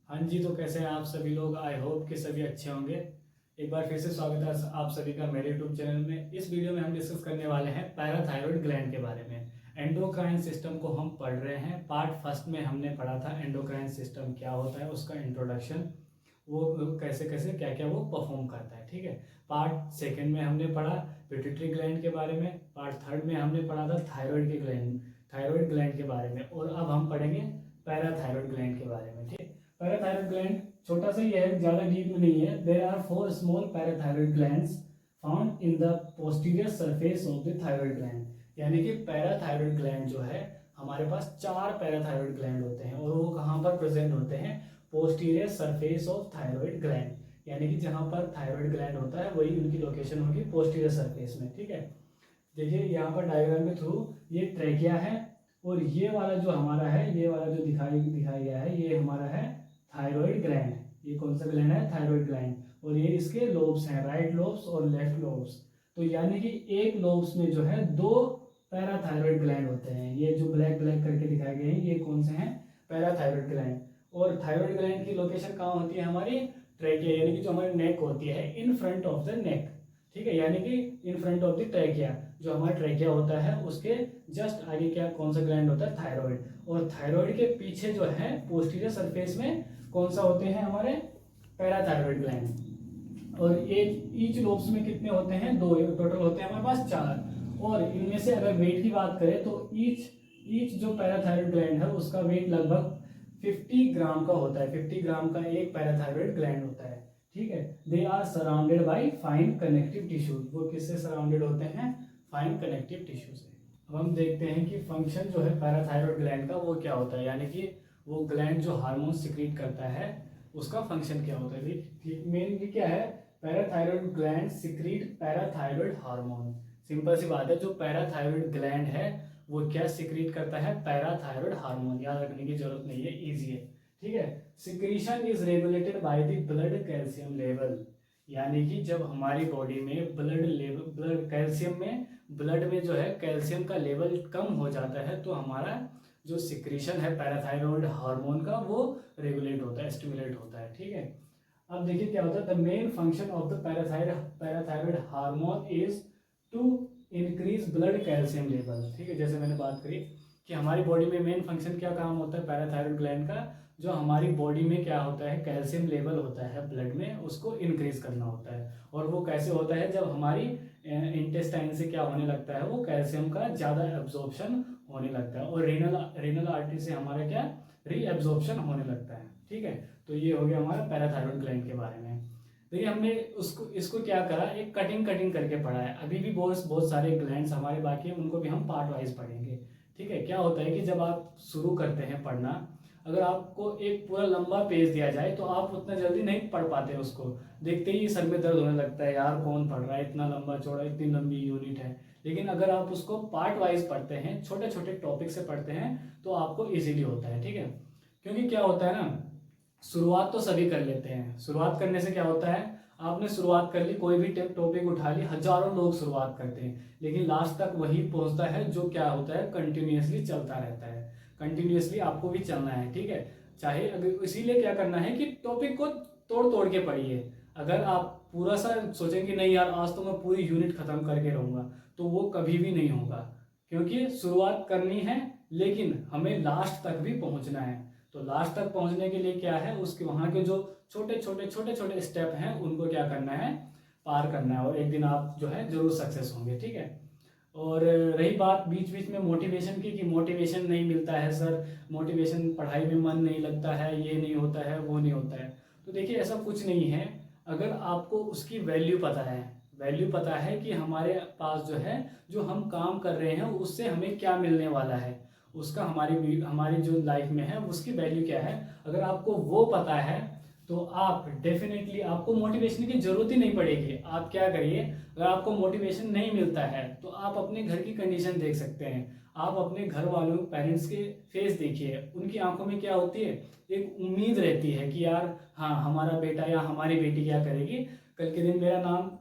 हाँ जी, तो कैसे हैं आप सभी लोग। आई होप कि सभी अच्छे होंगे। एक बार फिर से स्वागत है आप सभी का मेरे यूट्यूब चैनल में। इस वीडियो में हम डिस्कस करने वाले हैं पैराथायरॉयड ग्लैंड के बारे में। एंडोक्राइन सिस्टम को हम पढ़ रहे हैं। पार्ट फर्स्ट में हमने पढ़ा था एंडोक्राइन सिस्टम क्या होता है, उसका इंट्रोडक्शन, वो कैसे कैसे क्या क्या वो परफॉर्म करता है। ठीक है। पार्ट सेकेंड में हमने पढ़ा पिट्यूटरी ग्लैंड के बारे में। पार्ट थर्ड में हमने पढ़ा था थायराइड ग्लैंड के बारे में। और अब हम पढ़ेंगे पैराथायरॉयड ग्लैंड के बारे में। ठीक है। पैराथायरॉयड ग्लैंड छोटा सा ही है, ज्यादा डीप में नहीं है। There are 4 small parathyroid glands found in the posterior surface of the thyroid gland. यानी कि पैराथायरॉयड ग्लैंड जो है, हमारे पास 4 पैराथायरॉयड ग्लैंड होते हैं और वो कहाँ पर प्रेजेंट होते हैं? Posterior surface of thyroid gland. यानी कि जहाँ पर थायरॉयड ग्लैंड होता है वही उनकी लोकेशन होगी पोस्टीरियर सरफेस में। ठीक है। देखिए यहाँ पर डायग्राम के थ्रू ये ट्रेकिया है और ये वाला जो हमारा है, ये वाला जो दिखाया गया है, ये हमारा है थायरॉयड ग्लैंड। ये कौन सा ग्लैंड है? Thyroid gland. और ये इसके लोब्स हैं, राइट लोब्स और लेफ्ट लोब्स। तो यानी कि एक लोब्स में जो है 2 पैराथायरॉयड ग्लैंड होते हैं। ये जो ब्लैक ब्लैक करके दिखाए गए हैं, ये कौन से हैं? Parathyroid gland. और थायरॉयड ग्लैंड की लोकेशन कहाँ होती है? हमारी ट्रेकिया, यानी कि जो हमारी नेक होती है, in front of the neck. ठीक है। यानी कि in front of the trachea, जो हमारा ट्रेकिया होता है उसके जस्ट आगे क्या कौन सा ग्लैंड होता है? थायरॉयड। और थायरॉयड के पीछे जो है पोस्टीरियर सरफेस में कौन सा होते हैं? हमारे पैराथायरॉयड ग्लैंड। और ईच लोब्स में कितने होते हैं? 2। टोटल होते हैं हमारे पास 4। और इनमें से अगर वेट की बात करें तो ईच जो पैराथायरॉयड ग्लैंड है उसका वेट लगभग 50 ग्राम का होता है। 50 ग्राम का एक पैराथायरॉयड ग्लैंड होता है। ठीक है। They are surrounded by fine connective tissues. वो किससे सराउंडेड होते हैं? फाइन कनेक्टिव टिश्यू से। अब हम देखते हैं कि फंक्शन जो है पैराथायरॉयड ग्लैंड का वो क्या होता है, यानी कि वो ग्लैंड जो हार्मोन सिक्रीट करता है उसका फंक्शन क्या होता है। मेनली क्या है? Parathyroid gland secrete parathyroid hormone. Simple सी बात है, जो पैराथायरॉयड ग्लैंड है वो क्या सिक्रीट करता है? Parathyroid hormone. याद रखने की जरूरत नहीं है, इजी है। ठीक है। Secretion is regulated by the blood calcium level. यानी कि जब हमारी बॉडी में ब्लड कैल्शियम में ब्लड में जो है कैल्शियम का लेवल कम हो जाता है तो हमारा जो सिक्रीशन है पैराथायरॉयड हार्मोन का वो रेगुलेट होता है, स्टिमुलेट होता है। ठीक है। अब देखिए क्या होता है, the main function of the parathyroid hormone is to increase blood calcium level. ठीक है। जैसे मैंने बात करी कि हमारी बॉडी में मेन फंक्शन क्या काम होता है पैराथायरॉयड ग्लैंड का? जो हमारी बॉडी में क्या होता है, कैल्शियम लेवल होता है ब्लड में, उसको इंक्रीज करना होता है। और वो कैसे होता है? जब हमारी इंटेस्टाइन से क्या होने लगता है, वो कैल्शियम का ज़्यादा एब्जॉर्प्शन होने लगता है और रेनल आर्टरी से हमारा क्या रीएब्जॉर्प्शन होने लगता है। ठीक है। तो ये हो गया हमारा पैराथायरॉयड ग्लैंड के बारे में। देखिए हमने इसको क्या करा, एक कटिंग करके पढ़ा है। अभी भी बहुत सारे ग्लैंड्स हमारे बाकी हैं, उनको भी हम पार्ट वाइज पढ़ेंगे। ठीक है। क्या होता है कि जब आप शुरू करते हैं पढ़ना, अगर आपको एक पूरा लंबा पेज दिया जाए तो आप उतना जल्दी नहीं पढ़ पाते उसको। देखते ही सर में दर्द होने लगता है, यार कौन पढ़ रहा है, इतना लंबा चौड़ा, इतनी लंबी यूनिट है। लेकिन अगर आप उसको पार्ट वाइज पढ़ते हैं, छोटे छोटे टॉपिक से पढ़ते हैं, तो आपको इजीली होता है। ठीक है। क्योंकि क्या होता है ना, शुरुआत तो सभी कर लेते हैं। शुरुआत करने से क्या होता है, आपने शुरुआत कर ली, कोई भी टॉपिक उठा ली, हजारों लोग शुरुआत करते हैं, लेकिन लास्ट तक वही पहुंचता है जो क्या होता है, कंटिन्यूअसली चलता रहता है। कंटिन्यूअसली आपको भी चलना है। ठीक है। चाहे अगर इसीलिए क्या करना है कि टॉपिक को तोड़ तोड़ के पढ़िए। अगर आप पूरा सा सोचेंगे नहीं यार आज तो मैं पूरी यूनिट खत्म करके रहूंगा, तो वो कभी भी नहीं होगा। क्योंकि शुरुआत करनी है लेकिन हमें लास्ट तक भी पहुंचना है। तो लास्ट तक पहुंचने के लिए क्या है, उसके वहां के जो छोटे छोटे स्टेप हैं उनको क्या करना है, पार करना है। और एक दिन आप जो है जरूर सक्सेस होंगे। ठीक है। और रही बात बीच बीच में मोटिवेशन की, कि मोटिवेशन नहीं मिलता है सर, मोटिवेशन पढ़ाई में मन नहीं लगता है, ये नहीं होता है, वो नहीं होता है। तो देखिए ऐसा कुछ नहीं है। अगर आपको उसकी वैल्यू पता है कि हमारे पास जो है, जो हम काम कर रहे हैं उससे हमें क्या मिलने वाला है, उसका हमारी जो लाइफ में है उसकी वैल्यू क्या है, अगर आपको वो पता है तो आप डेफिनेटली, आपको मोटिवेशन की जरूरत ही नहीं पड़ेगी। आप क्या करिए, अगर आपको मोटिवेशन नहीं मिलता है तो आप अपने घर की कंडीशन देख सकते हैं। आप अपने घर वालों, पेरेंट्स के फेस देखिए, उनकी आंखों में क्या होती है, एक उम्मीद रहती है कि यार हाँ हमारा बेटा या हमारी बेटी क्या करेगी, कल के दिन मेरा नाम,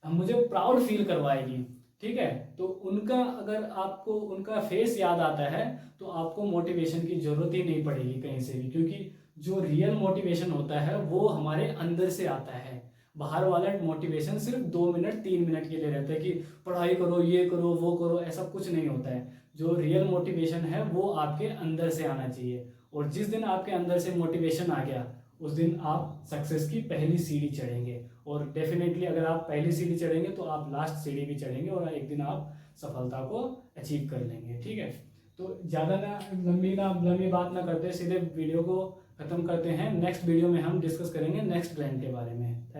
मुझे प्राउड फील करवाएगी। ठीक है। तो उनका, अगर आपको उनका फेस याद आता है तो आपको मोटिवेशन की जरूरत ही नहीं पड़ेगी कहीं से भी, क्योंकि जो रियल मोटिवेशन होता है वो हमारे अंदर से आता है। बाहर वाला मोटिवेशन सिर्फ 2 मिनट 3 मिनट के लिए रहता है कि पढ़ाई करो, ये करो, वो करो, ऐसा कुछ नहीं होता है। जो रियल मोटिवेशन है वो आपके अंदर से आना चाहिए, और जिस दिन आपके अंदर से मोटिवेशन आ गया उस दिन आप सक्सेस की पहली सीढ़ी चढ़ेंगे। और डेफिनेटली अगर आप पहली सीढ़ी चढ़ेंगे तो आप लास्ट सीढ़ी भी चढ़ेंगे, और एक दिन आप सफलता को अचीव कर लेंगे। ठीक है, तो ज़्यादा लंबी बात ना करते सीधे वीडियो को ख़त्म करते हैं। नेक्स्ट वीडियो में हम डिस्कस करेंगे नेक्स्ट ग्लैंड के बारे में।